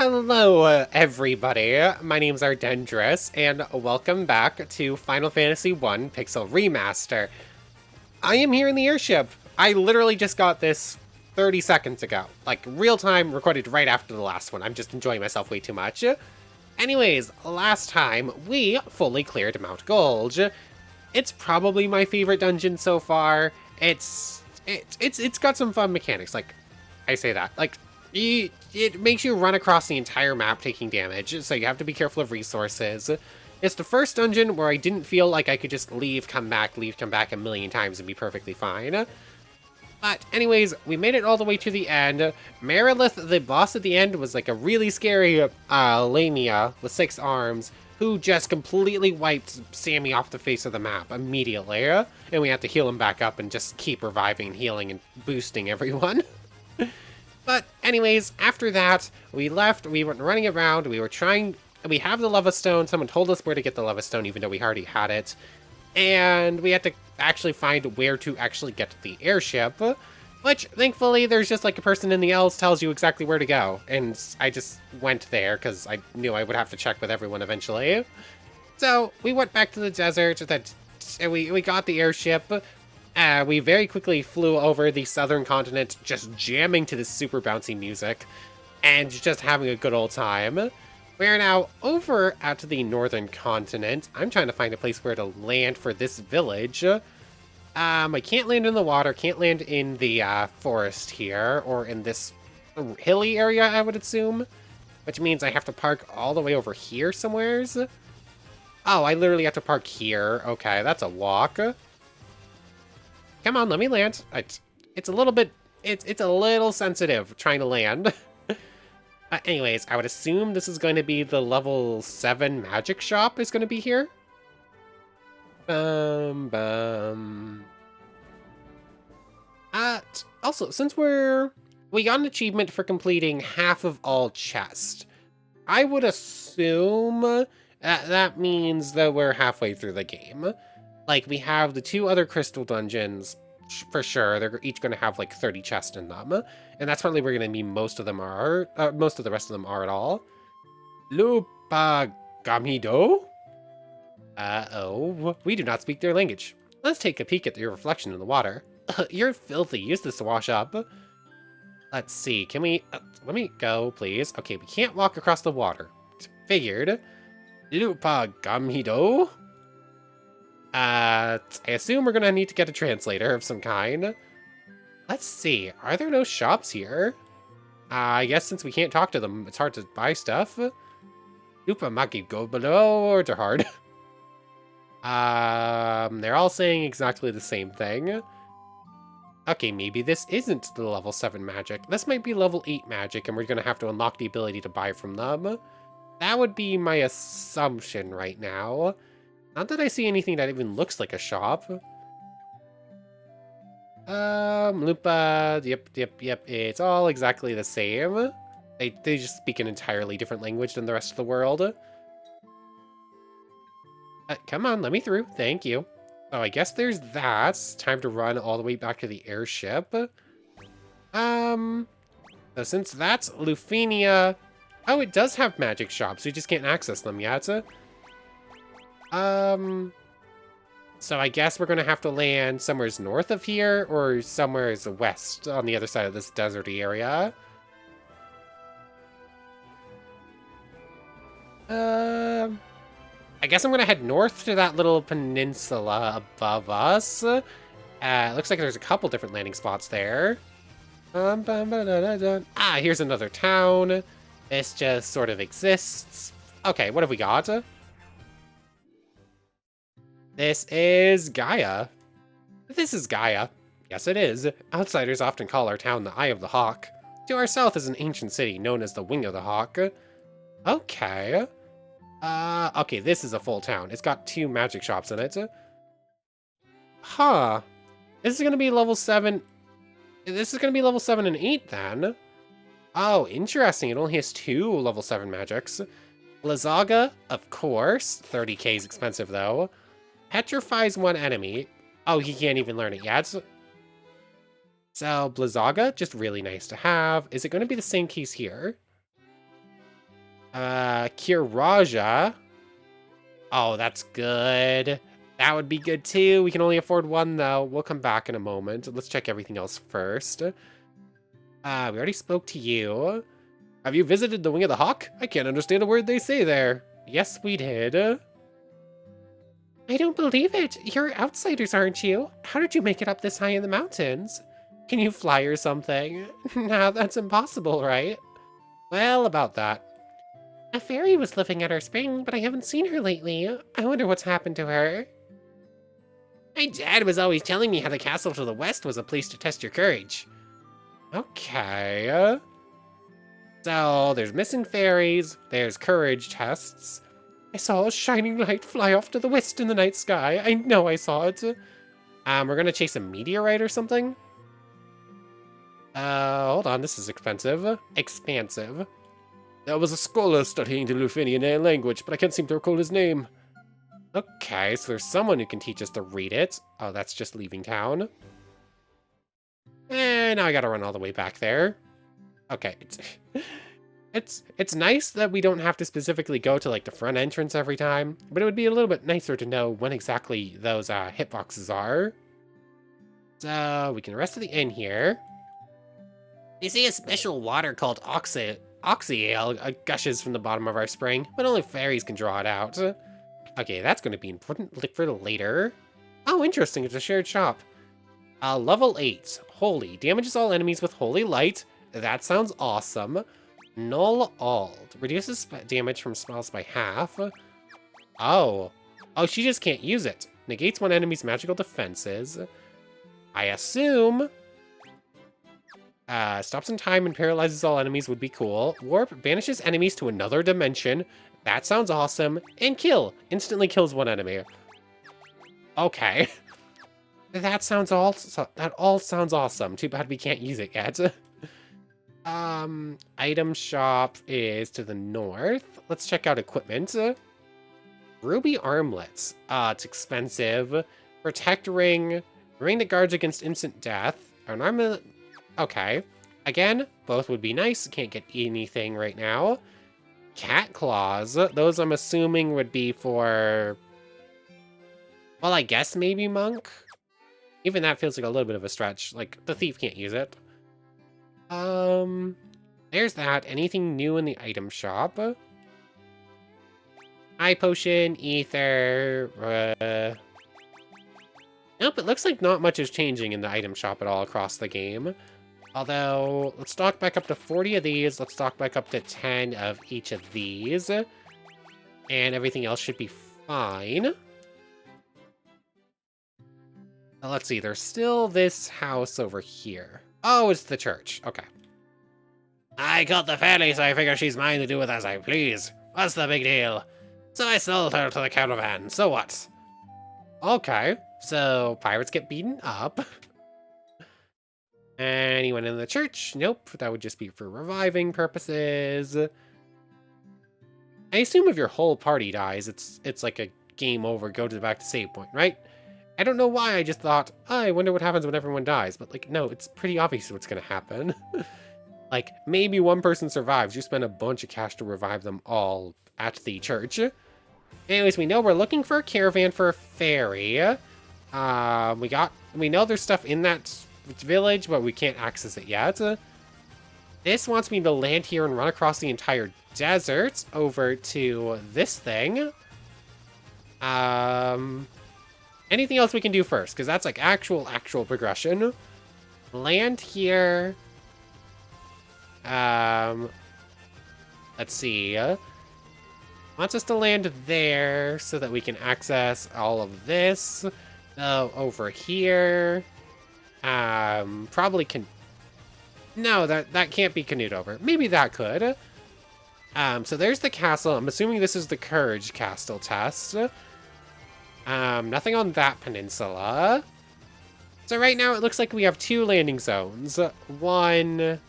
Hello, everybody. My name's Ardendris, and welcome back to Final Fantasy I Pixel Remaster. I am here in the airship. I literally just got this 30 seconds ago. Like, real time, recorded right after the last one. I'm just enjoying myself way too much. Anyways, last time, we fully cleared Mount Gulge. It's probably my favorite dungeon so far. It's got some fun mechanics, like, I say that. Like, it makes you run across the entire map taking damage, so you have to be careful of resources. It's the first dungeon where I didn't feel like I could just leave, come back a million times and be perfectly fine. But anyways, we made it all the way to the end. Merilith, the boss at the end, was like a really scary Lamia with 6 arms, who just completely wiped Sammy off the face of the map immediately. And we had to heal him back up and just keep reviving, healing, and boosting everyone. But anyways, after that, we left, we went running around, we have the lava stone, someone told us where to get the lava stone even though we already had it. And we had to actually find where to actually get to the airship, which thankfully there's just like a person in the L's tells you exactly where to go. And I just went there because I knew I would have to check with everyone eventually. So we went back to the desert, we got the airship. We very quickly flew over the southern continent, just jamming to this super bouncy music, and just having a good old time. We're now over at the northern continent. I'm trying to find a place where to land for this village. I can't land in the water, can't land in the forest here, or in this hilly area, I would assume. Which means I have to park all the way over here somewheres. Oh, I literally have to park here. Okay, that's a walk. Come on, let me land. It's a little bit, it's a little sensitive trying to land. Anyways, I would assume this is going to be the level 7 magic shop is going to be here. Also, since we got an achievement for completing half of all chests, I would assume that means that we're halfway through the game. Like, we have the 2 other crystal dungeons, for sure. They're each going to have, like, 30 chests in them. And that's probably where going to be most of them are. Most of the rest of them are at all. Lupagamido? Uh-oh. We do not speak their language. Let's take a peek at your reflection in the water. You're filthy. Use this to wash up. Let's see. Can we... let me go, please. Okay, we can't walk across the water. Figured. Lupagamido? I assume we're gonna need to get a translator of some kind. Let's see, are there no shops here? I guess since we can't talk to them, it's hard to buy stuff. Upamaki go below or they're hard. They're all saying exactly the same thing. Okay, maybe this isn't the level 7 magic. This might be level 8 magic, and we're gonna have to unlock the ability to buy from them. That would be my assumption right now. Not that I see anything that even looks like a shop. Lupa, yep, it's all exactly the same. They just speak an entirely different language than the rest of the world. Come on, let me through, thank you. Oh, I guess there's that. It's time to run all the way back to the airship. So since that's Lufenia... Oh, it does have magic shops, we just can't access them yet. So I guess we're gonna have to land somewheres north of here, or somewheres west on the other side of this deserty area. I guess I'm gonna head north to that little peninsula above us. Looks like there's a couple different landing spots there. Ah, here's another town. This just sort of exists. Okay, what have we got? This is Gaia. This is Gaia. Yes, it is. Outsiders often call our town the Eye of the Hawk. To our south is an ancient city known as the Wing of the Hawk. Okay. Okay, this is a full town. It's got 2 magic shops in it. Huh. This is gonna be level 7. This is gonna be level 7 and 8 then. Oh, interesting. It only has 2 level 7 magics. Blizzaga, of course. 30k is expensive though. Petrifies 1 enemy. Oh, he can't even learn it yet. So, Blizzaga, just really nice to have. Is it going to be the same case here? Kiraja. Oh, that's good. That would be good too. We can only afford one though. We'll come back in a moment. Let's check everything else first. We already spoke to you. Have you visited the Wing of the Hawk? I can't understand a word they say there. Yes, we did. I don't believe it. You're outsiders, aren't you? How did you make it up this high in the mountains? Can you fly or something? Nah, that's impossible, right? Well, about that. A fairy was living at our spring, but I haven't seen her lately. I wonder what's happened to her. My dad was always telling me how the castle to the west was a place to test your courage. Okay. So, there's missing fairies, there's courage tests. I saw a shining light fly off to the west in the night sky. I know I saw it. We're gonna chase a meteorite or something? Hold on, this is expensive. Expansive. There was a scholar studying the Lufinian language, but I can't seem to recall his name. Okay, so there's someone who can teach us to read it. Oh, that's just leaving town. And now I gotta run all the way back there. Okay. It's nice that we don't have to specifically go to, like, the front entrance every time, but it would be a little bit nicer to know when exactly those, hitboxes are. So, we can rest at the inn here. They say a special water called Oxyale gushes from the bottom of our spring, but only fairies can draw it out. Okay, that's going to be important for later. Oh, interesting, it's a shared shop. Level 8, Holy. Damages all enemies with Holy Light. That sounds awesome. Null Ald. Reduces damage from spells by half. Oh. Oh, she just can't use it. Negates one enemy's magical defenses. I assume... stops in time and paralyzes all enemies would be cool. Warp banishes enemies to another dimension. That sounds awesome. And kill. Instantly kills one enemy. Okay. That all sounds awesome. Too bad we can't use it yet. Item shop is to the north. Let's check out equipment. Ruby armlets. It's expensive. Protect ring. Ring that guards against instant death. An armlet. Okay. Again, both would be nice. Can't get anything right now. Cat claws. Those I'm assuming would be for... Well, I guess maybe monk? Even that feels like a little bit of a stretch. Like, the thief can't use it. There's that. Anything new in the item shop? Eye potion, ether, Nope, it looks like not much is changing in the item shop at all across the game. Although, let's stock back up to 40 of these. Let's stock back up to 10 of each of these. And everything else should be fine. Now, let's see, there's still this house over here. Oh, it's the church. Okay. I caught the fairy, so I figure she's mine to do with as I please. What's the big deal? So I sold her to the caravan. So what? Okay. So pirates get beaten up. Anyone in the church? Nope. That would just be for reviving purposes. I assume if your whole party dies, it's like a game over, go to back to save point, right? I don't know why I just thought, oh, I wonder what happens when everyone dies. But, like, no, it's pretty obvious what's going to happen. Like, maybe one person survives. You spend a bunch of cash to revive them all at the church. Anyways, we know we're looking for a caravan for a fairy. We know there's stuff in that village, but we can't access it yet. This wants me to land here and run across the entire desert over to this thing. Anything else we can do first? Because that's like actual progression. Land here. Let's see. Wants us to land there so that we can access all of this. Over here. Probably can... No, that can't be canoed over. Maybe that could. So there's the castle. I'm assuming this is the Courage Castle test. Nothing on that peninsula. So right now it looks like we have 2 landing zones. One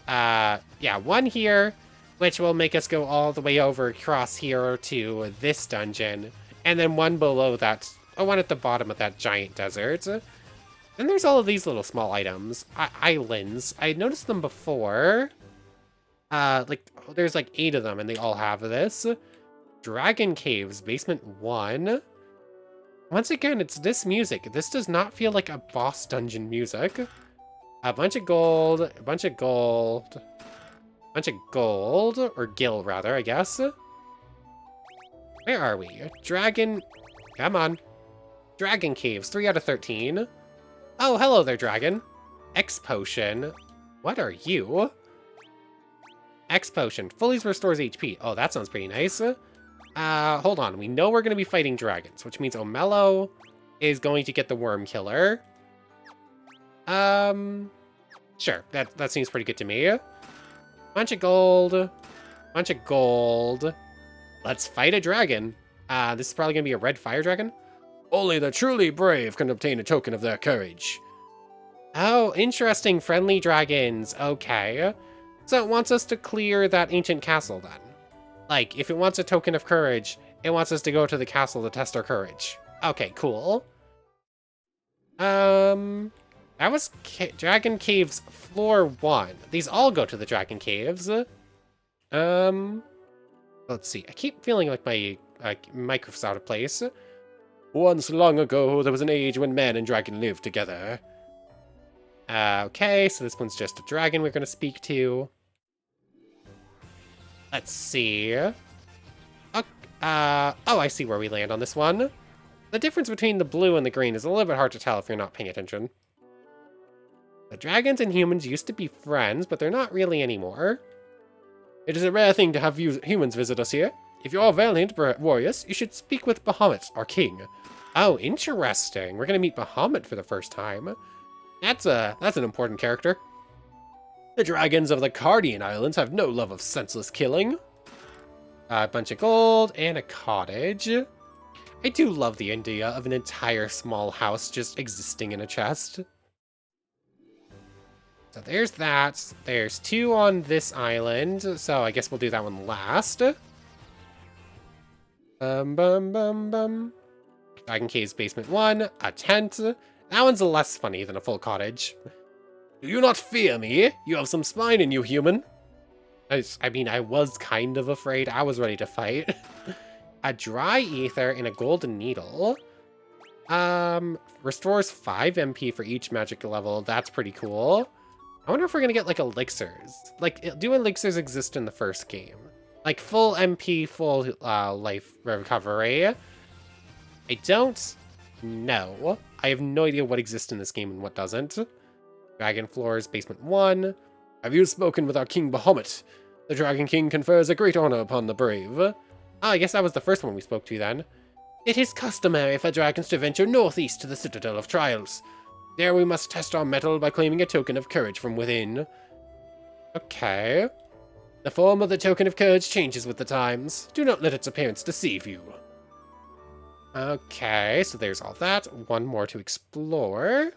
here, which will make us go all the way over across here to this dungeon. And then one below that, one at the bottom of that giant desert. And there's all of these little small items, islands. I noticed them before. There's like 8 of them, and they all have this. Dragon Caves, Basement 1. Once again, it's this music. This does not feel like a boss dungeon music. A bunch of gold, a bunch of gold, a bunch of gold, or gil rather, I guess. Where are we? Dragon, come on. Dragon Caves, 3 out of 13. Oh, hello there, dragon. X Potion. What are you? X Potion, fully restores HP. Oh, that sounds pretty nice. Hold on. We know we're going to be fighting dragons, which means Omello is going to get the Worm Killer. Sure. That seems pretty good to me. Bunch of gold. Bunch of gold. Let's fight a dragon. This is probably going to be a red fire dragon. Only the truly brave can obtain a token of their courage. Oh, interesting. Friendly dragons. Okay. So it wants us to clear that ancient castle then. Like, if it wants a token of courage, it wants us to go to the castle to test our courage. Okay, cool. That was Dragon Caves Floor 1. These all go to the Dragon Caves. Let's see. I keep feeling like my microphone's out of place. Once long ago, there was an age when man and dragon lived together. Okay, so this one's just a dragon we're going to speak to. Let's see. Oh, I see where we land on this one. The difference between the blue and the green is a little bit hard to tell if you're not paying attention. The dragons and humans used to be friends, but they're not really anymore. It is a rare thing to have humans visit us here. If you are valiant warriors, you should speak with Bahamut, our king. Oh, interesting. We're going to meet Bahamut for the first time. That's an important character. The dragons of the Cardian Islands have no love of senseless killing. A bunch of gold and a cottage. I do love the idea of an entire small house just existing in a chest. So there's that. There's 2 on this island, so I guess we'll do that one last. Dragon Caves Basement 1, a tent. That one's less funny than a full cottage. Do you not fear me? You have some spine in you, human. I mean, I was kind of afraid. I was ready to fight. A dry ether and a golden needle. Restores 5 MP for each magic level. That's pretty cool. I wonder if we're gonna get, like, elixirs. Like, do elixirs exist in the first game? Like, full MP, full life recovery. I don't know. I have no idea what exists in this game and what doesn't. Dragon Floors, Basement 1. Have you spoken with our King Bahamut? The Dragon King confers a great honor upon the brave. Ah, I guess that was the first one we spoke to then. It is customary for dragons to venture northeast to the Citadel of Trials. There we must test our mettle by claiming a token of courage from within. Okay. The form of the token of courage changes with the times. Do not let its appearance deceive you. Okay, so there's all that. One more to explore.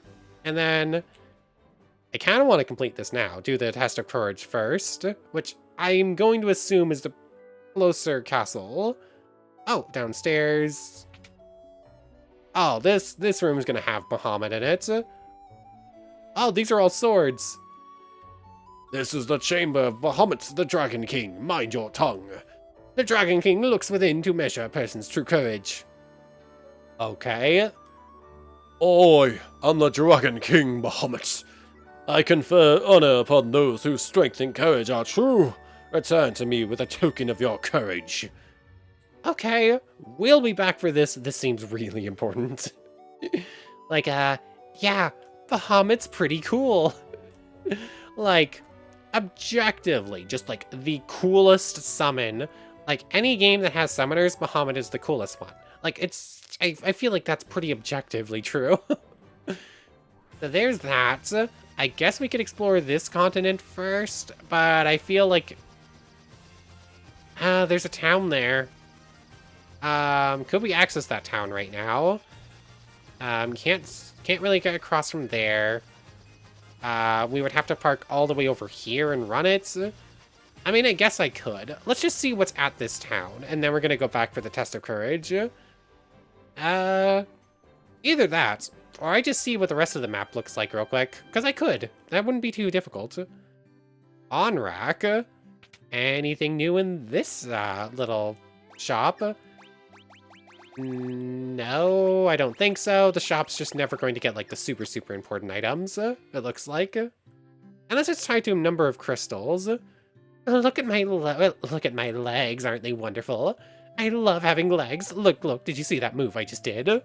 And then I kind of want to complete this now. Do the test of courage first, which I'm going to assume is the closer castle. Oh, downstairs. Oh, this room is going to have Bahamut in it. Oh, these are all swords. This is the chamber of Bahamut, the Dragon King. Mind your tongue. The Dragon King looks within to measure a person's true courage. Okay. I am the Dragon King Bahamut. I confer honor upon those whose strength and courage are true. Return to me with a token of your courage. Okay, we'll be back for this. This seems really important. Like, yeah, Bahamut's pretty cool. Like, objectively, just like the coolest summon. Like, any game that has summoners, Bahamut is the coolest one. Like, I feel like that's pretty objectively true. So there's that. I guess we could explore this continent first, but I feel like there's a town there. Could we access that town right now? Can't really get across from there. We would have to park all the way over here and run it. I mean, I guess I could. Let's just see what's at this town, and then we're gonna go back for the test of courage. Either that, or I just see what the rest of the map looks like real quick, because I could. That wouldn't be too difficult. On rack. Anything new in this little shop? No, I don't think so. The shop's just never going to get like the super, super important items, it looks like. Unless it's tied to a number of crystals. Look at my legs, aren't they wonderful? I love having legs. Look, did you see that move I just did? Are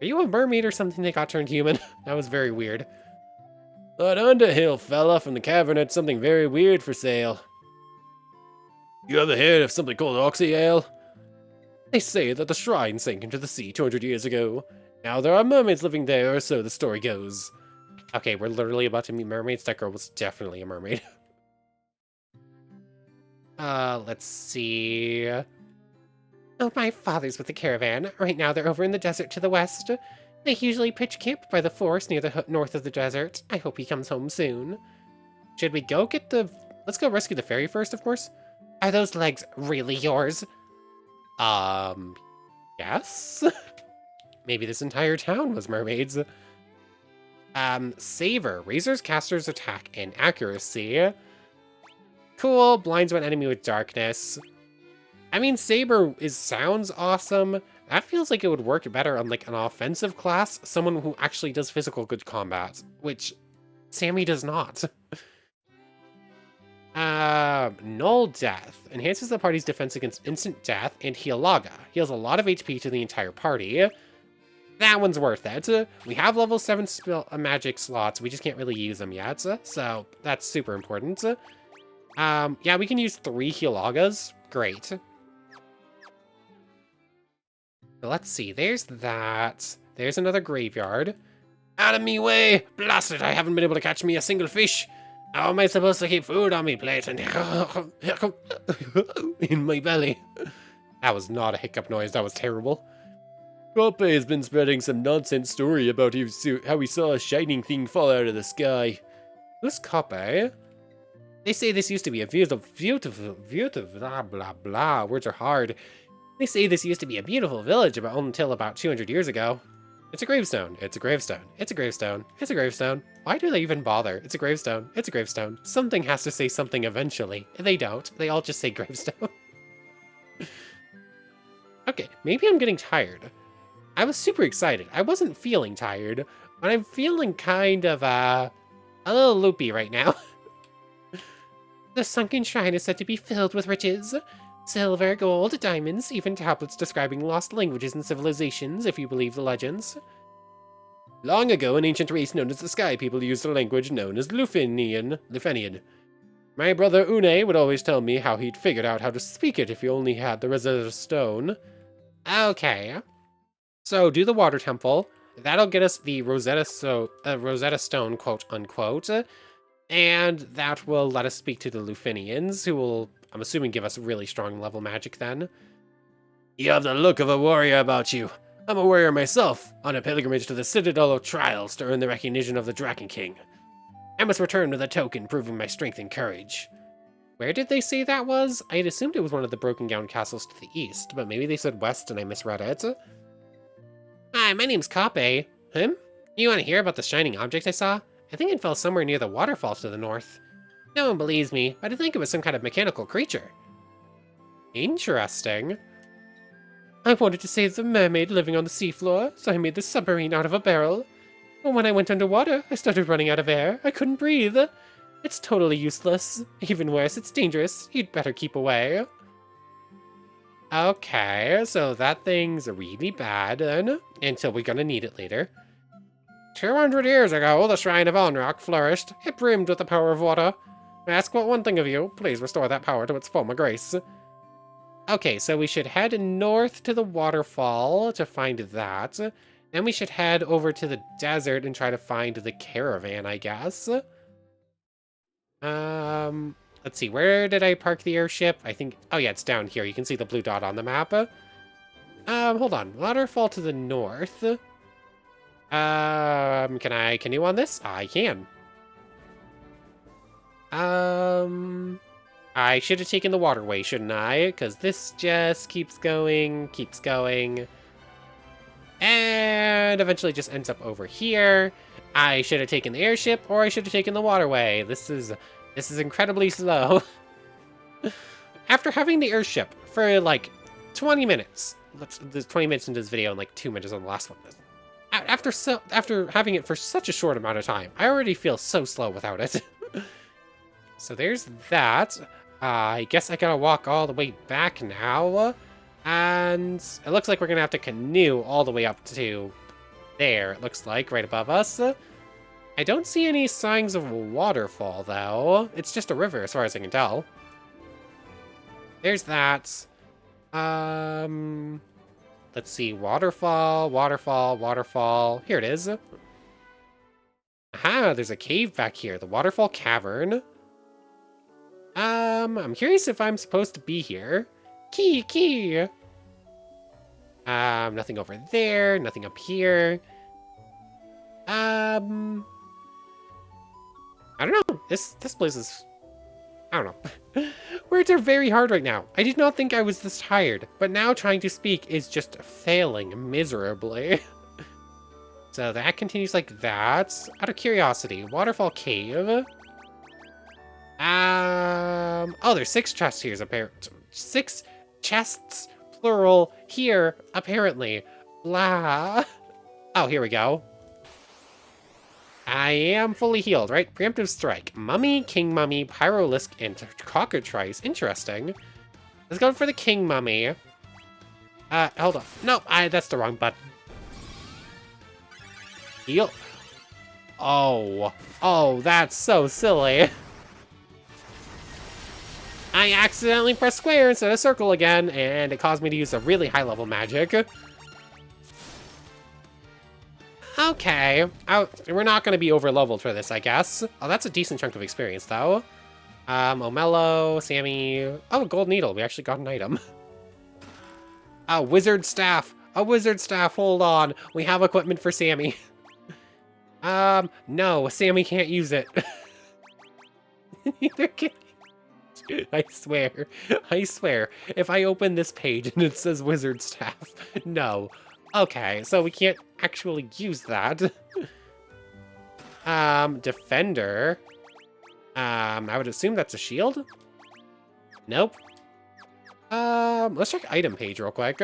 you a mermaid or something that got turned human? That was very weird. That Underhill fella from the cavern had something very weird for sale. You ever heard of something called Oxy Ale? They say that the shrine sank into the sea 200 years ago. Now there are mermaids living there, or so the story goes. Okay, we're literally about to meet mermaids. That girl was definitely a mermaid. Let's see. Oh, my father's with the caravan. Right now they're over in the desert to the west. They usually pitch camp by the forest near the north of the desert. I hope he comes home soon. Should we go get the... Let's go rescue the fairy first, of course. Are those legs really yours? Yes? Maybe this entire town was mermaids. Saver. Raises caster's attack and accuracy. Cool. Blinds one enemy with darkness. I mean, Saber sounds awesome. That feels like it would work better on like an offensive class. Someone who actually does physical good combat. Which Sammy does not. Null Death. Enhances the party's defense against instant death, and Healaga. Heals a lot of HP to the entire party. That one's worth it. We have level 7 magic slots, we just can't really use them yet, so that's super important. Yeah, we can use 3 Healagas. Great. So let's see, there's that. There's another graveyard. Out of me way! Blast it, I haven't been able to catch me a single fish. How am I supposed to keep food on me plate and in my belly? That was not a hiccup noise, that was terrible. Kope has been spreading some nonsense story about how he saw a shining thing fall out of the sky. Who's Kope? They say this used to be a beautiful, blah, blah, blah. Words are hard. They say this used to be a beautiful village until about 200 years ago. It's a gravestone. It's a gravestone. It's a gravestone. It's a gravestone. Why do they even bother? It's a gravestone. It's a gravestone. Something has to say something eventually. They don't. They all just say gravestone. Okay, maybe I'm getting tired. I was super excited. I wasn't feeling tired, but I'm feeling kind of, a little loopy right now. The sunken shrine is said to be filled with riches. Silver, gold, diamonds, even tablets describing lost languages and civilizations, if you believe the legends. Long ago, an ancient race known as the Sky People used a language known as Lufenian. My brother Une would always tell me how he'd figured out how to speak it if he only had the Rosetta Stone. Okay. So, do the Water Temple. That'll get us the Rosetta Stone, quote-unquote. And that will let us speak to the Lufenians, who will, I'm assuming, give us really strong level magic then. You have the look of a warrior about you. I'm a warrior myself, on a pilgrimage to the Citadel of Trials to earn the recognition of the Dragon King. I must return with a token proving my strength and courage. Where did they say that was? I had assumed it was one of the Broken Gown castles to the east, but maybe they said west and I misread it. Hi, my name's Kape. Him? You want to hear about the shining object I saw? I think it fell somewhere near the waterfalls to the north. No one believes me, but I think it was some kind of mechanical creature. Interesting. I wanted to save the mermaid living on the seafloor, so I made this submarine out of a barrel. But when I went underwater, I started running out of air. I couldn't breathe. It's totally useless. Even worse, it's dangerous. You'd better keep away. Okay, so that thing's really bad then, until we're gonna need it later. 200 years ago, the Shrine of Onrock flourished. It brimmed with the power of water. I ask but one thing of you. Please restore that power to its former grace. Okay, so we should head north to the waterfall to find that. Then we should head over to the desert and try to find the caravan, I guess. Let's see, where did I park the airship? I think, oh yeah, it's down here. You can see the blue dot on the map. Hold on. Waterfall to the north. Can I canoe on this? I can. I should have taken the waterway, shouldn't I? Because this just keeps going, and eventually just ends up over here. I should have taken the airship, or I should have taken the waterway. This is This is incredibly slow. After having the airship for like 20 minutes, there's 20 minutes into this video and like 2 minutes on the last one. After having it for such a short amount of time, I already feel so slow without it. So there's that. I guess I gotta walk all the way back now. And it looks like we're gonna have to canoe all the way up to there, it looks like, right above us. I don't see any signs of a waterfall, though. It's just a river, as far as I can tell. There's that. Let's see. Waterfall, waterfall, waterfall. Here it is. Aha, there's a cave back here. The Waterfall Cavern. I'm curious if I'm supposed to be here. Key. Nothing over there. Nothing up here. I don't know. This place is... I don't know. Words are very hard right now. I did not think I was this tired, but now trying to speak is just failing miserably. So that continues like that. Out of curiosity, Waterfall Cave. Oh, there's 6 chests here, apparently. 6 chests, plural, here, apparently. Blah. Oh, here we go. I am fully healed, right? Preemptive Strike. Mummy, King Mummy, Pyrolisk, and Cockatrice. Interesting. Let's go for the King Mummy. Hold on. No, that's the wrong button. Heal. Oh, that's so silly. I accidentally pressed square instead of circle again, and it caused me to use a really high-level magic. Okay. We're not going to be over-leveled for this, I guess. Oh, that's a decent chunk of experience, though. Omello, Sammy... Oh, a gold needle. We actually got an item. A wizard staff. A wizard staff. Hold on. We have equipment for Sammy. No. Sammy can't use it. Neither can... I swear. If I open this page and it says wizard staff, no. Okay, so we can't actually use that. Defender. I would assume that's a shield? Nope. Let's check item page real quick.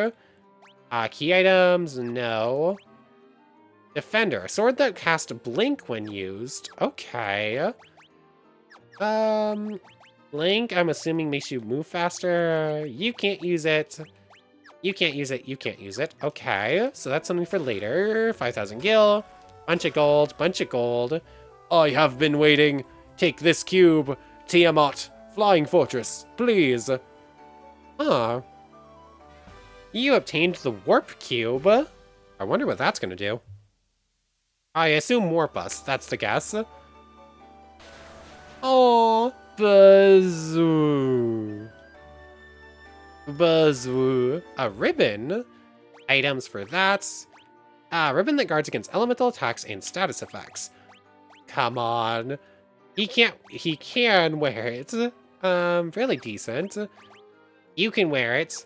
Key items, no. Defender, a sword that casts blink when used. Okay. Blink, I'm assuming makes you move faster. You can't use it. You can't use it. Okay, so that's something for later. 5,000 gil. Bunch of gold. I have been waiting. Take this cube. Tiamat. Flying Fortress. Please. Ah. You obtained the warp cube. I wonder what that's gonna do. I assume warp us. That's the guess. Oh. Bazoo. A ribbon? Items for that. A ribbon that guards against elemental attacks and status effects. Come on. He can wear it. Fairly decent. You can wear it.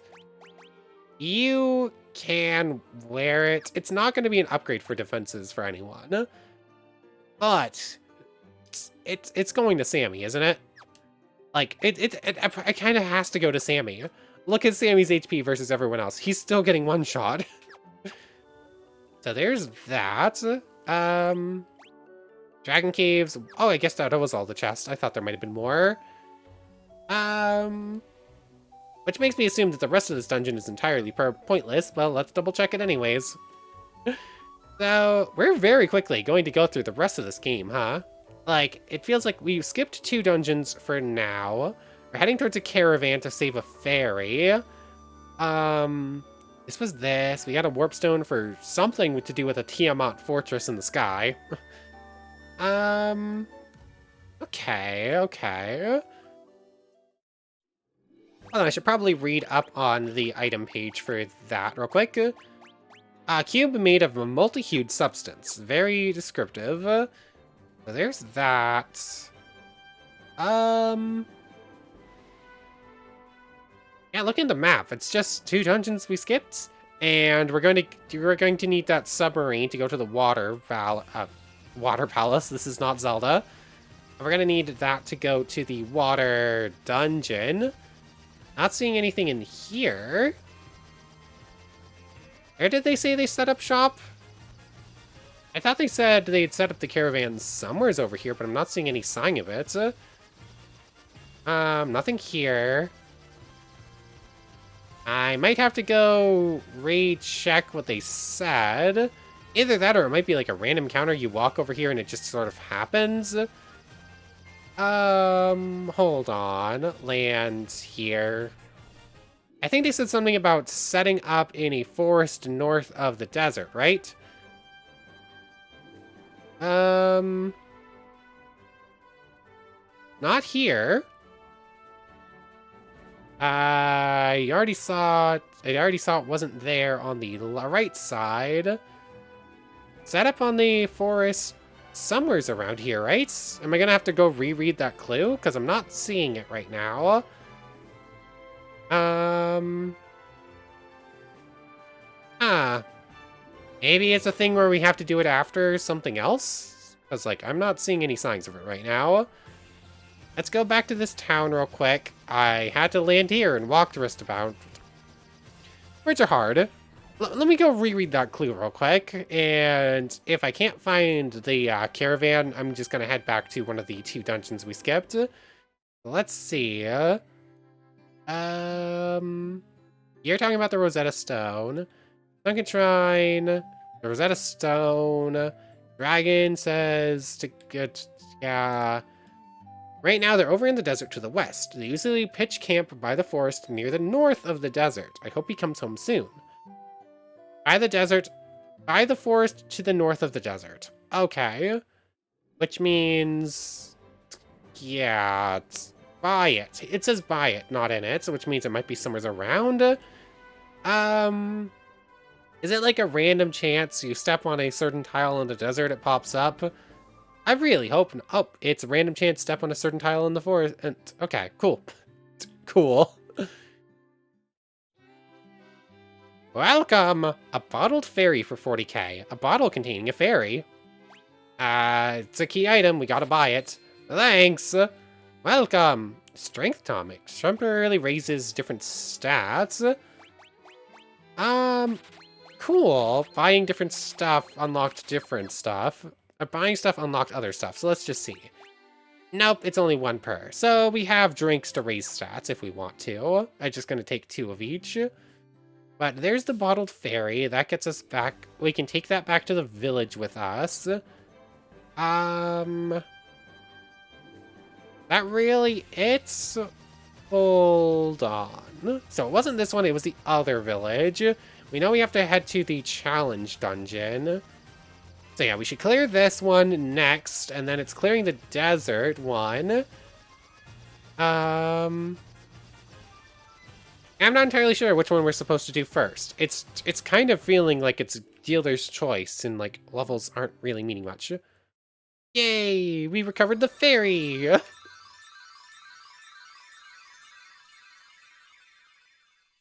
You can wear it. It's not going to be an upgrade for defenses for anyone. But it's going to Sammy, isn't it? Like, it kind of has to go to Sammy. Look at Sammy's HP versus everyone else. He's still getting one shot. So there's that. Dragon Caves. Oh, I guess that was all the chests. I thought there might have been more. Which makes me assume that the rest of this dungeon is entirely pointless. Well, let's double check it anyways. So, we're very quickly going to go through the rest of this game, huh? Like, it feels like we've skipped 2 dungeons for now. We're heading towards a caravan to save a fairy. This was this. We got a warp stone for something to do with a Tiamat fortress in the sky. Okay. Well, I should probably read up on the item page for that real quick. A cube made of a multi-hued substance. Very descriptive. So there's that. Yeah, look at the map. It's just 2 dungeons we skipped, and we're going to need that submarine to go to the water palace. This is not Zelda. We're gonna need that to go to the water dungeon. Not seeing anything in here. Where did they say they set up shop? I thought they said they'd set up the caravan somewheres over here, but I'm not seeing any sign of it. Nothing here. I might have to go recheck what they said. Either that or it might be like a random counter. You walk over here and it just sort of happens. Hold on. Land here. I think they said something about setting up in a forest north of the desert, right? Not here. I already saw it wasn't there on the right side. Set up on the forest somewheres around here, right? Am I gonna have to go reread that clue? Because I'm not seeing it right now. Maybe it's a thing where we have to do it after something else? Because, like, I'm not seeing any signs of it right now. Let's go back to this town real quick. I had to land here and walk the rest about. Words are hard. Let me go reread that clue real quick, and if I can't find the caravan, I'm just gonna head back to one of the 2 dungeons we skipped. Let's see. You're talking about the Rosetta Stone. Sunken Shrine, the Rosetta Stone. Dragon says to get, yeah. Right now, they're over in the desert to the west. They usually pitch camp by the forest near the north of the desert. I hope he comes home soon. By the forest to the north of the desert. Okay. Which means, yeah, it's by it. It says by it, not in it, which means it might be somewhere around. Is it like a random chance you step on a certain tile in the desert, it pops up? I really hope. Oh, it's a random chance step on a certain tile in the forest. And okay, cool. Cool. Welcome! A bottled fairy for 40k. A bottle containing a fairy. It's a key item. We gotta buy it. Thanks! Welcome! Strength tonic. Temporarily raises different stats. Cool. Buying different stuff unlocked different stuff. Buying stuff unlocked other stuff. So let's just see. Nope, it's only 1 per. So we have drinks to raise stats if we want to. I'm just gonna take 2 of each. But there's the bottled fairy. That gets us back. We can take that back to the village with us. That really it? Hold on. So it wasn't this one, it was the other village. We know we have to head to the challenge dungeon. So yeah, we should clear this one next, and then it's clearing the desert one. I'm not entirely sure which one we're supposed to do first. It's kind of feeling like it's dealer's choice, and like levels aren't really meaning much. Yay! We recovered the fairy!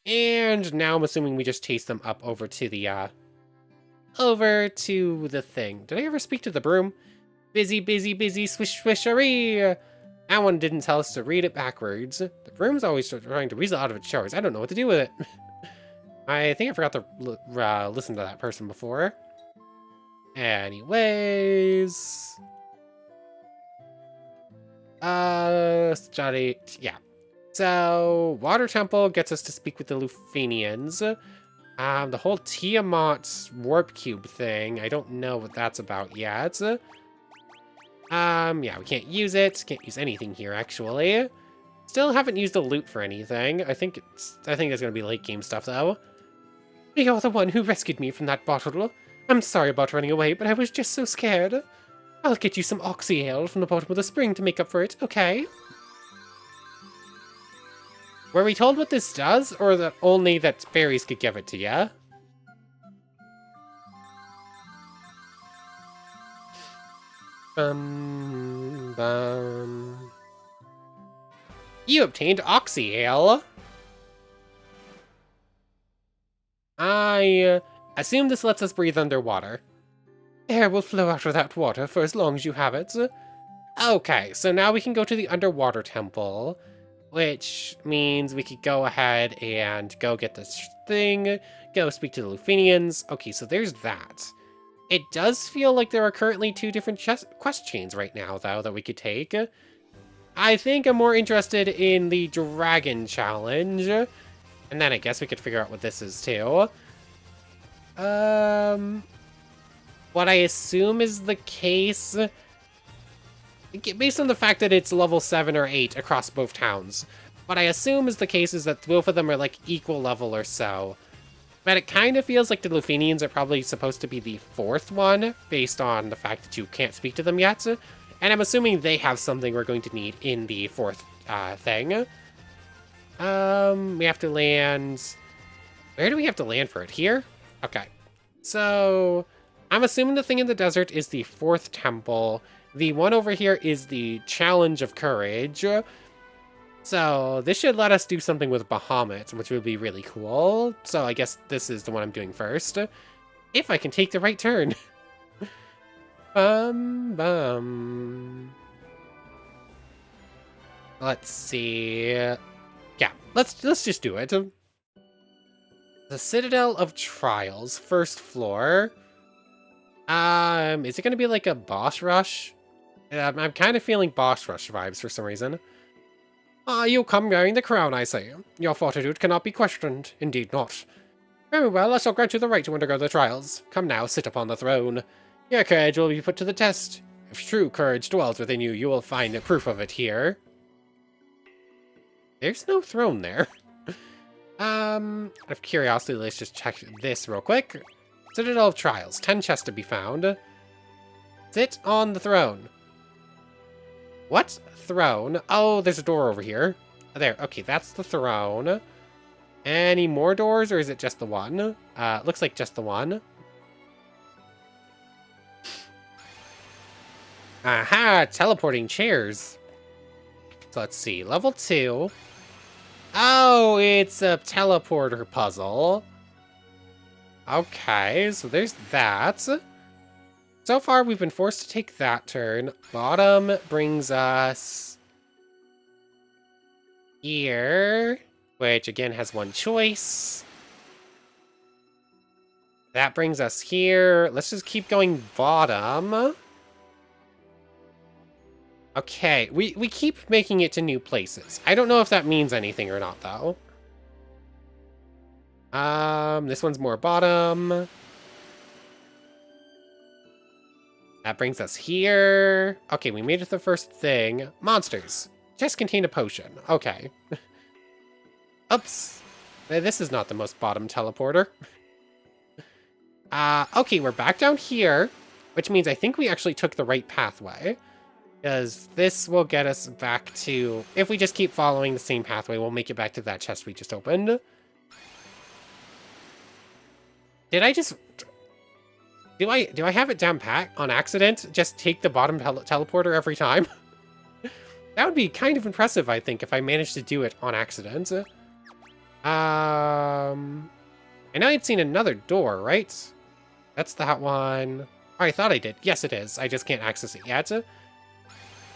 And now I'm assuming we just chase them up over to the thing. Did I ever speak to the broom? Busy, busy, busy, swish, swishery! That one didn't tell us to read it backwards. The broom's always trying to weasel out of its chores. I don't know what to do with it. I think I forgot to listen to that person before. Anyways... Johnny, yeah. So, Water Temple gets us to speak with the Lufenians. The whole Tiamat Warp Cube thing, I don't know what that's about yet. Yeah, we can't use it. Can't use anything here, actually. Still haven't used the loot for anything. I think it's gonna be late game stuff, though. You're the one who rescued me from that bottle. I'm sorry about running away, but I was just so scared. I'll get you some oxy ale from the bottom of the spring to make up for it, okay? Were we told what this does, or that only that fairies could give it to ya? You obtained oxy ale. I assume this lets us breathe underwater. Air will flow out of that water for as long as you have it. Okay, so now we can go to the underwater temple, which means we could go ahead and go get this thing, go speak to the Lufenians. Okay, so there's that. It does feel like there are currently two different quest chains right now, though, that we could take. I think I'm more interested in the Dragon Challenge, and then I guess we could figure out what this is, too. What I assume is the case, based on the fact that it's level 7 or 8 across both towns, what I assume is the case is that both of them are, like, equal level or so. But it kind of feels like the Lufenians are probably supposed to be the 4th one, based on the fact that you can't speak to them yet. And I'm assuming they have something we're going to need in the 4th thing. We have to land... Where do we have to land for it? Here? Okay. So, I'm assuming the thing in the desert is the 4th temple. The one over here is the Challenge of Courage. So, this should let us do something with Bahamut, which would be really cool. So, I guess this is the one I'm doing first. If I can take the right turn. Bum. Let's see. Yeah, let's just do it. The Citadel of Trials, 1st floor. Is it gonna be like a boss rush? I'm kind of feeling boss rush vibes for some reason. You come wearing the crown, I say. Your fortitude cannot be questioned. Indeed not. Very well, I shall grant you the right to undergo the trials. Come now, sit upon the throne. Your courage will be put to the test. If true courage dwells within you, you will find proof of it here. There's no throne there. Out of curiosity, let's just check this real quick. Citadel of Trials, 10 chests to be found. Sit on the throne. What? Throne? Oh, there's a door over here. There, okay, that's the throne. Any more doors, or is it just the one? Looks like just the one. Aha, teleporting chairs. So let's see, level 2. Oh, it's a teleporter puzzle. Okay, so there's that. So far, we've been forced to take that turn. Bottom brings us here, which again has one choice. That brings us here. Let's just keep going bottom. Okay, we keep making it to new places. I don't know if that means anything or not, though. This one's more bottom. That brings us here. Okay, we made it to the first thing. Monsters. Just contain a potion. Okay. Oops. This is not the most bottom teleporter. Okay, we're back down here, which means I think we actually took the right pathway. Because this will get us back to... If we just keep following the same pathway, we'll make it back to that chest we just opened. Did I just... Do I have it down pat on accident? Just take the bottom teleporter every time? That would be kind of impressive, I think, if I managed to do it on accident. I know I'd seen another door, right? That's that one. Oh, I thought I did. Yes, it is. I just can't access it yet.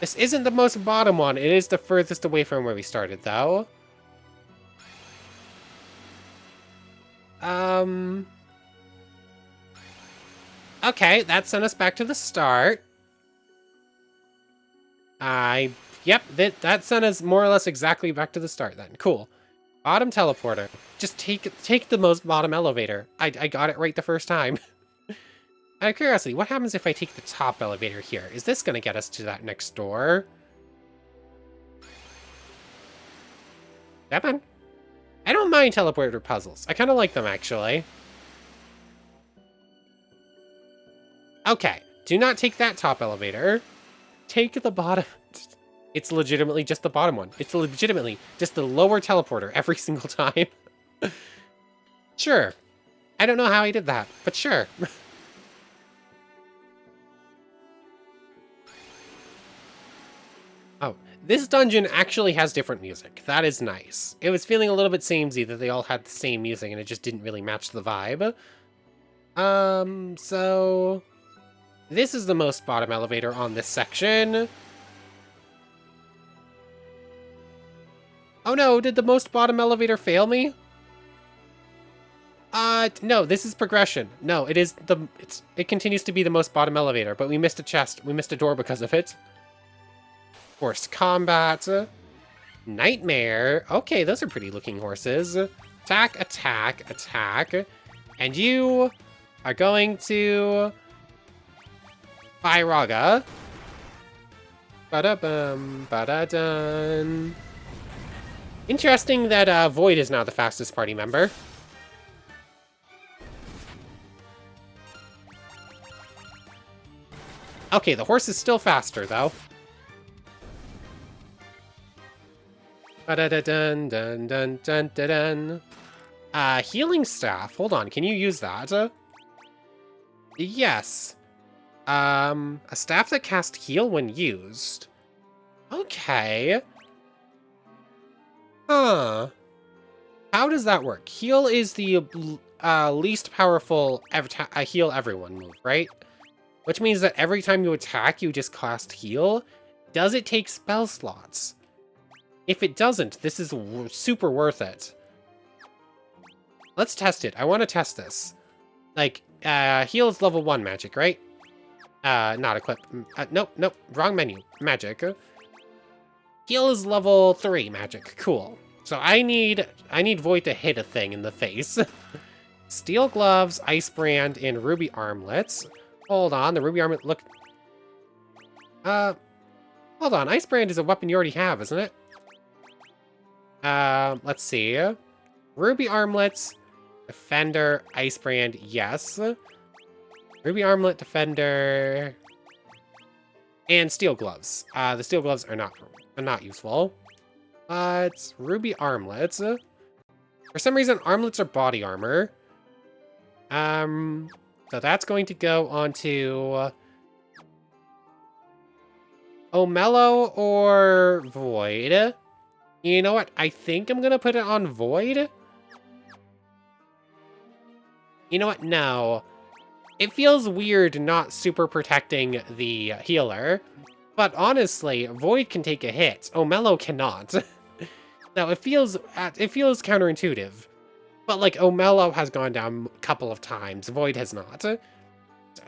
This isn't the most bottom one. It is the furthest away from where we started, though. Okay, that sent us back to the start. Yep, that sent us more or less exactly back to the start then. Cool. Bottom teleporter. Just take the most bottom elevator. I got it right the first time. Out of curiosity, what happens if I take the top elevator here? Is this going to get us to that next door? That one? I don't mind teleporter puzzles. I kind of like them, actually. Okay, do not take that top elevator. Take the bottom. It's legitimately just the bottom one. It's legitimately just the lower teleporter every single time. Sure. I don't know how I did that, but sure. Oh, this dungeon actually has different music. That is nice. It was feeling a little bit samey that they all had the same music and it just didn't really match the vibe. So... This is the most bottom elevator on this section. Oh no, did the most bottom elevator fail me? No, this is progression. No, it continues to be the most bottom elevator, but we missed a chest. We missed a door because of it. Forced combat. Nightmare. Okay, those are pretty looking horses. Attack, attack, attack. And you are going to... Raga. Ba-da-bum, ba-da-dun. Interesting that Void is now the fastest party member. Okay, the horse is still faster, though. Ba-da-da-dun, dun, dun, dun, dun, dun. Healing staff. Hold on, can you use that? Yes. A staff that casts heal when used. Okay. Huh. How does that work? Heal is the least powerful heal everyone move, right? Which means that every time you attack, you just cast heal. Does it take spell slots? If it doesn't, this is super worth it. Let's test it. I want to test this. Like, heal is level 1 magic, right? Not equip. Nope, nope. Wrong menu. Magic. Heal is level 3 magic. Cool. So I need Void to hit a thing in the face. Steel gloves, ice brand, and ruby armlets. Hold on, the ruby armlet look... hold on, ice brand is a weapon you already have, isn't it? Let's see. Ruby armlets, defender, ice brand, yes. Ruby armlet, defender, and steel gloves. The steel gloves are not useful. It's ruby armlets. For some reason, armlets are body armor. So that's going to go onto Omello or Void. You know what? I think I'm gonna put it on Void. You know what? No. It feels weird not super protecting the healer. But honestly, Void can take a hit. Omello cannot. No, it feels counterintuitive. But like, Omello has gone down a couple of times. Void has not.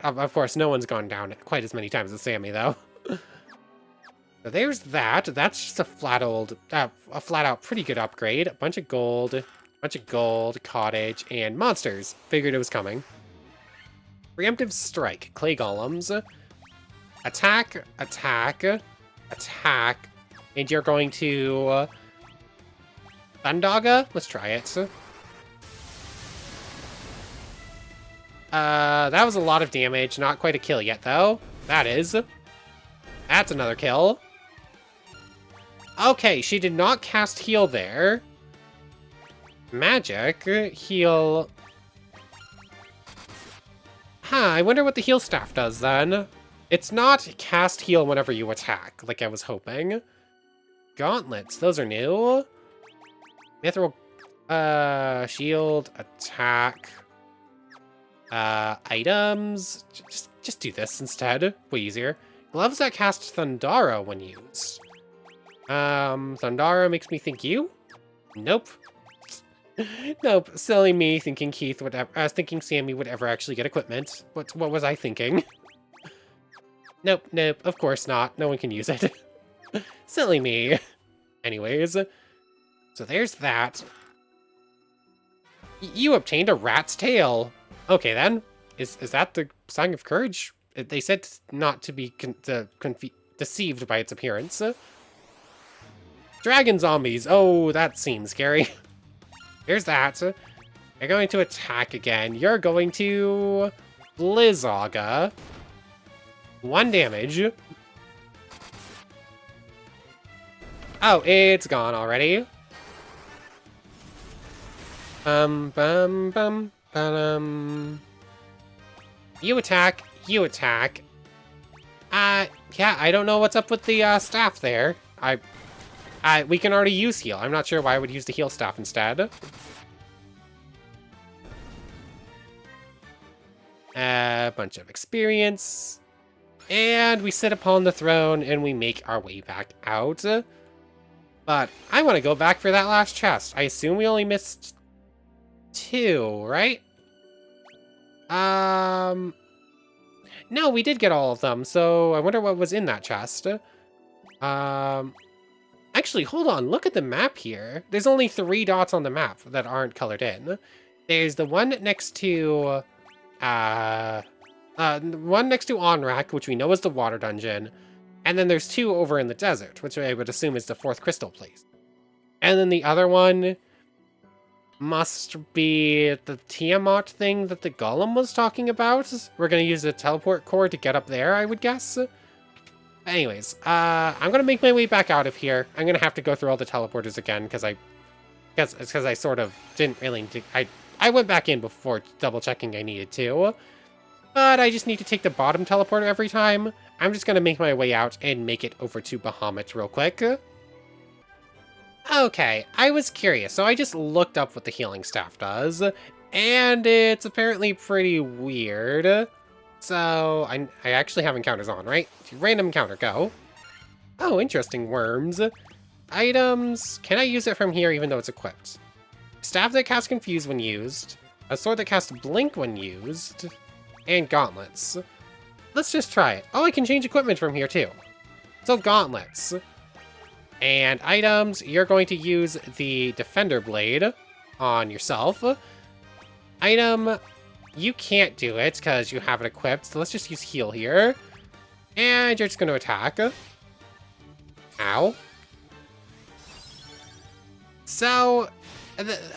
Of course, no one's gone down quite as many times as Sammy, though. So there's that. That's just a flat out pretty good upgrade. A bunch of gold, cottage, and monsters. Figured it was coming. Preemptive strike, clay golems. Attack, attack, attack. And you're going to... Thundaga? Let's try it. That was a lot of damage. Not quite a kill yet, though. That is. That's another kill. Okay, she did not cast heal there. Magic. Heal. Huh, I wonder what the heal staff does, then. It's not cast heal whenever you attack, like I was hoping. Gauntlets, those are new. Mithril, shield, attack. Items. Just do this instead. Way easier. Gloves that cast Thundara when used. Thundara makes me think you? Nope. Nope. Silly me thinking thinking Sammy would ever actually get equipment. What was I thinking? Nope, nope. Of course not. No one can use it. Silly me. Anyways. So there's that. You obtained a rat's tail. Okay, then. Is that the sign of courage? They said not to be deceived by its appearance. Dragon zombies. Oh, that seems scary. Here's that. You're going to attack again. You're going to... Blizzaga. 1 damage. Oh, it's gone already. Bum, bum, ba-dum. You attack. You attack. Yeah, I don't know what's up with the staff there. We can already use heal. I'm not sure why I would use the heal staff instead. A bunch of experience. And we sit upon the throne and we make our way back out. But I want to go back for that last chest. I assume we only missed 2, right? No, we did get all of them, so I wonder what was in that chest. Actually, hold on, look at the map here. There's only 3 dots on the map that aren't colored in. There's the one next to, one next to Onrak, which we know is the water dungeon, and then there's 2 over in the desert, which I would assume is the 4th crystal place. And then the other one must be the Tiamat thing that the Golem was talking about. We're gonna use a teleport core to get up there, I would guess. Anyways, I'm gonna make my way back out of here. I'm gonna have to go through all the teleporters again because I sort of didn't really. I went back in before double checking I needed to, but I just need to take the bottom teleporter every time. I'm just gonna make my way out and make it over to Bahamut real quick. Okay, I was curious, so I just looked up what the healing staff does, and it's apparently pretty weird. So, I actually have encounters on, right? Random encounter, go. Oh, interesting, worms. Items, can I use it from here even though it's equipped? Staff that casts Confuse when used, a sword that casts Blink when used, and gauntlets. Let's just try it. Oh, I can change equipment from here too. So gauntlets. And items, you're going to use the Defender Blade on yourself. Item, you can't do it because you have it equipped, so let's just use heal here. And you're just going to attack. Ow. So,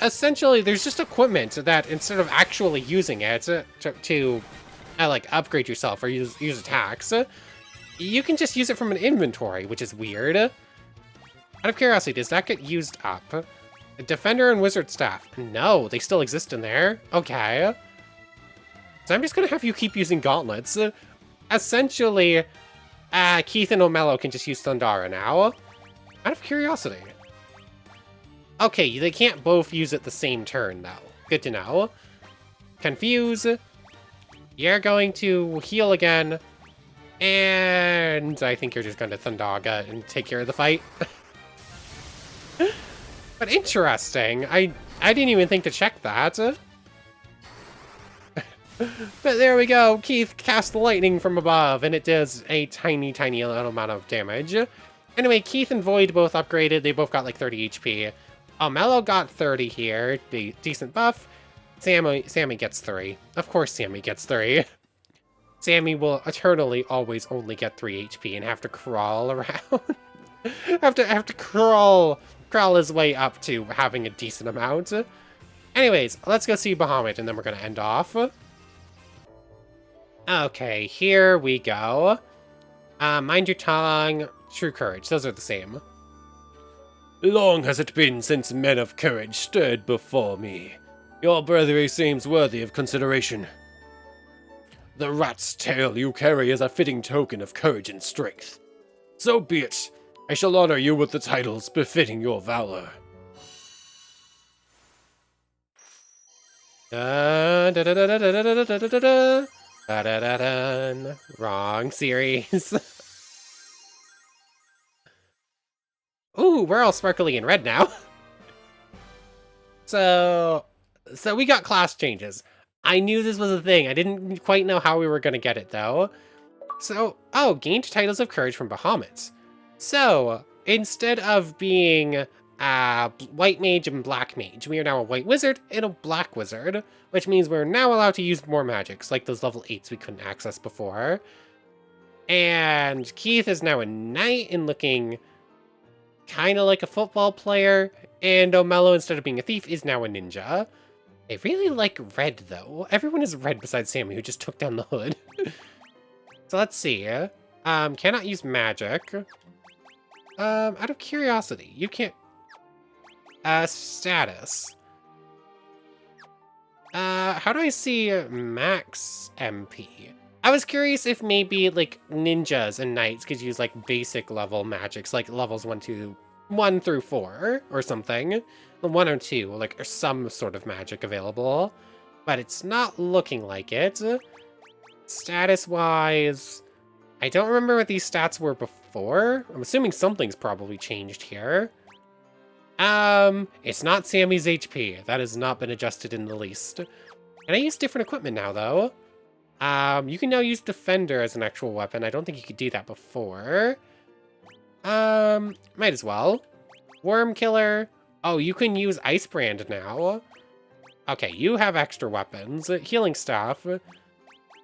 essentially, there's just equipment that instead of actually using it to like, upgrade yourself or use attacks, you can just use it from an inventory, which is weird. Out of curiosity, does that get used up? Defender and Wizard Staff. No, they still exist in there. Okay. So I'm just gonna have you keep using gauntlets. Essentially, Keith and Omello can just use Thundara now. Out of curiosity. Okay, they can't both use it the same turn, though. Good to know. Confuse. You're going to heal again. And I think you're just going to Thundaga and take care of the fight. But interesting. I didn't even think to check that. But there we go. Keith cast lightning from above, and it does a tiny, tiny little amount of damage. Anyway, Keith and Void both upgraded. They both got like 30 HP. Mello got 30 here. Decent buff. Sammy gets 3. Of course Sammy gets 3. Sammy will eternally always only get 3 HP and have to crawl around. have to crawl his way up to having a decent amount. Anyways, let's go see Bahamut, and then we're gonna end off. Okay, here we go. Mind your tongue, true courage. Those are the same. Long has it been since men of courage stood before me. Your bravery seems worthy of consideration. The rat's tail you carry is a fitting token of courage and strength. So be it. I shall honor you with the titles befitting your valor. Wrong series. Ooh, we're all sparkly and red now. So we got class changes. I knew this was a thing. I didn't quite know how we were going to get it, though. So, oh, gained titles of courage from Bahamut. So, instead of being White Mage and Black Mage, we are now a White Wizard and a Black Wizard, which means we're now allowed to use more magics, like those level 8s we couldn't access before. And Keith is now a Knight and looking kind of like a football player, and Omello, instead of being a thief, is now a ninja. I really like red, though. Everyone is red besides Sammy, who just took down the hood. So let's see. Cannot use magic. Out of curiosity, you can't... status. How do I see max MP? I was curious if maybe, like, ninjas and knights could use, like, basic level magics, like levels 1 through 4, or something. 1 or 2, like, or some sort of magic available. But it's not looking like it. Status-wise, I don't remember what these stats were before. I'm assuming something's probably changed here. It's not Sammy's HP. That has not been adjusted in the least. Can I use different equipment now, though? You can now use Defender as an actual weapon. I don't think you could do that before. Might as well. Worm Killer. Oh, you can use Ice Brand now. Okay, you have extra weapons. Healing Staff.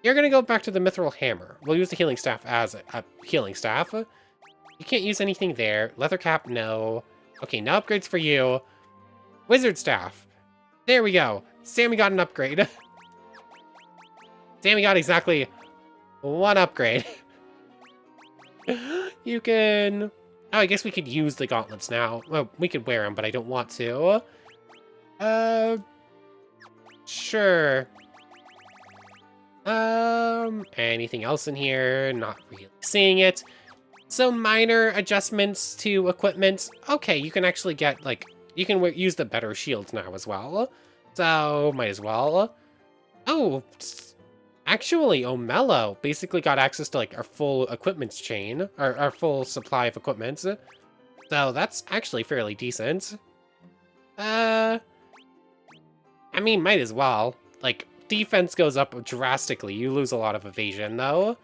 You're gonna go back to the Mithril Hammer. We'll use the Healing Staff as a Healing Staff. You can't use anything there. Leather Cap, no. Okay, no upgrades for you. Wizard Staff. There we go. Sammy got an upgrade. Sammy got exactly one upgrade. You can... Oh, I guess we could use the gauntlets now. Well, we could wear them, but I don't want to. Sure. Anything else in here? Not really seeing it. So minor adjustments to equipment. Okay, you can actually get, like, you can use the better shields now as well. So, might as well. Oh, actually, Omello basically got access to, like, our full equipment chain, our full supply of equipment. So that's actually fairly decent. I mean, might as well. Like, defense goes up drastically. You lose a lot of evasion, though.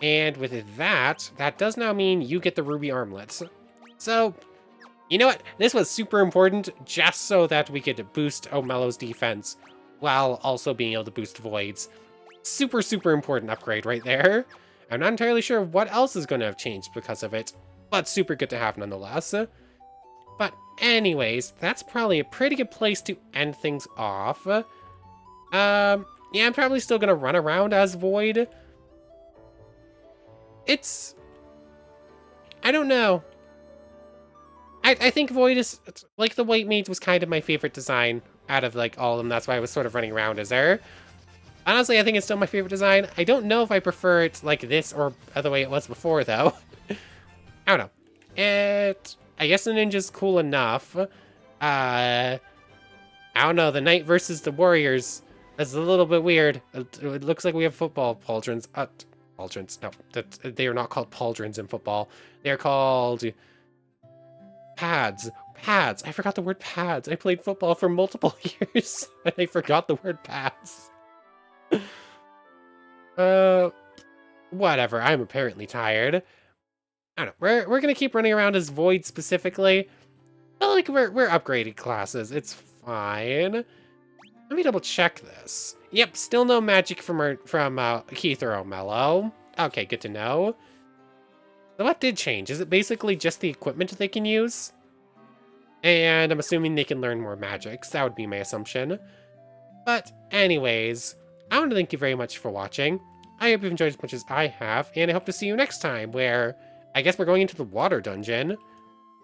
And with that, that does now mean you get the ruby armlets. So, you know what? This was super important just so that we could boost Omello's defense while also being able to boost Void's. Super, super important upgrade right there. I'm not entirely sure what else is going to have changed because of it, but super good to have nonetheless. But anyways, that's probably a pretty good place to end things off. Yeah, I'm probably still going to run around as Void. I don't know. I think Void is, like, the White Mage was kind of my favorite design out of, like, all of them. That's why I was sort of running around as her. Honestly, I think it's still my favorite design. I don't know if I prefer it like this or the way it was before, though. I don't know. I guess the ninja's cool enough. I don't know. The knight versus the warriors is a little bit weird. It looks like we have football pauldrons. Pauldrons. No, they are not called pauldrons in football. They're called pads. Pads. I forgot the word pads. I played football for multiple years, and I forgot the word pads. Whatever. I'm apparently tired. I don't know. We're gonna keep running around as Void specifically. But like we're upgraded classes. It's fine. Let me double check this. Yep, still no magic from Keith or Omello. Okay, good to know. So what did change? Is it basically just the equipment they can use? And I'm assuming they can learn more magics. That would be my assumption. But anyways, I want to thank you very much for watching. I hope you've enjoyed as much as I have, and I hope to see you next time, where I guess we're going into the water dungeon.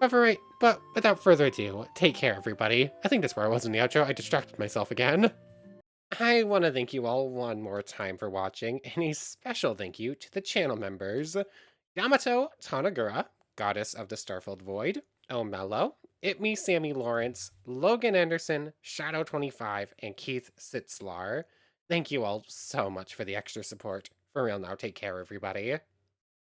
But without further ado, take care, everybody. I think that's where I was in the outro. I distracted myself again. I want to thank you all one more time for watching, and a special thank you to the channel members, Yamato Tanagura, Goddess of the Starfilled Void, Omello, Me Sammy Lawrence, Logan Anderson, Shadow25, and Keith Sitzlar. Thank you all so much for the extra support. For real now, take care, everybody.